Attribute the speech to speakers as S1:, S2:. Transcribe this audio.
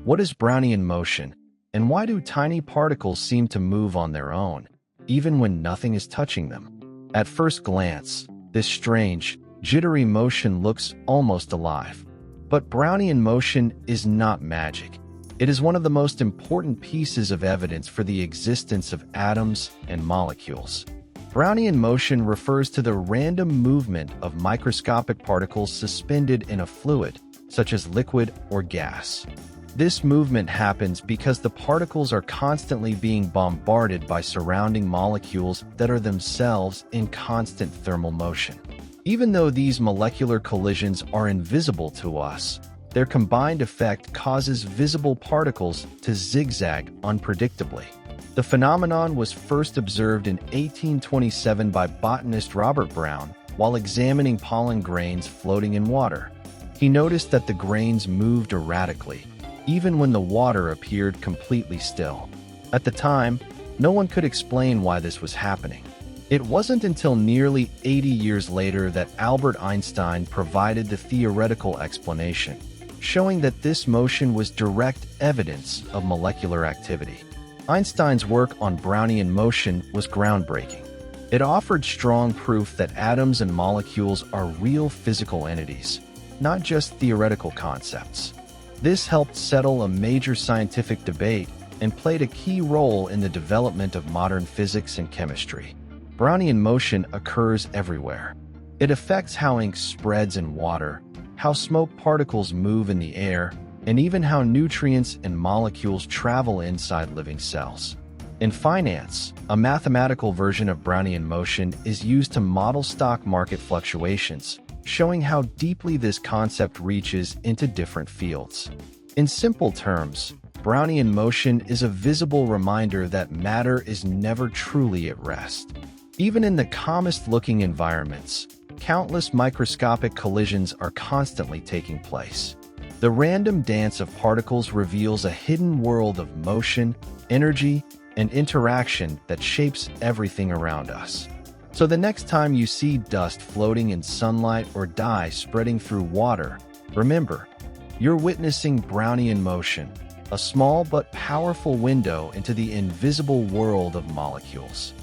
S1: What is Brownian motion, and why do tiny particles seem to move on their own, even when nothing is touching them? At first glance, this strange, jittery motion looks almost alive. But Brownian motion is not magic. It is one of the most important pieces of evidence for the existence of atoms and molecules. Brownian motion refers to the random movement of microscopic particles suspended in a fluid, such as liquid or gas. This movement happens because the particles are constantly being bombarded by surrounding molecules that are themselves in constant thermal motion. Even though these molecular collisions are invisible to us, their combined effect causes visible particles to zigzag unpredictably. The phenomenon was first observed in 1827 by botanist Robert Brown while examining pollen grains floating in water. He noticed that the grains moved erratically, even when the water appeared completely still. At the time, no one could explain why this was happening. It wasn't until nearly 80 years later that Albert Einstein provided the theoretical explanation, showing that this motion was direct evidence of molecular activity. Einstein's work on Brownian motion was groundbreaking. It offered strong proof that atoms and molecules are real physical entities, not just theoretical concepts. This helped settle a major scientific debate and played a key role in the development of modern physics and chemistry. Brownian motion occurs everywhere. It affects how ink spreads in water, how smoke particles move in the air, and even how nutrients and molecules travel inside living cells. In finance, a mathematical version of Brownian motion is used to model stock market fluctuations, showing how deeply this concept reaches into different fields. In simple terms, Brownian motion is a visible reminder that matter is never truly at rest. Even in the calmest-looking environments, countless microscopic collisions are constantly taking place. The random dance of particles reveals a hidden world of motion, energy, and interaction that shapes everything around us. So the next time you see dust floating in sunlight or dye spreading through water, remember, you're witnessing Brownian motion, a small but powerful window into the invisible world of molecules.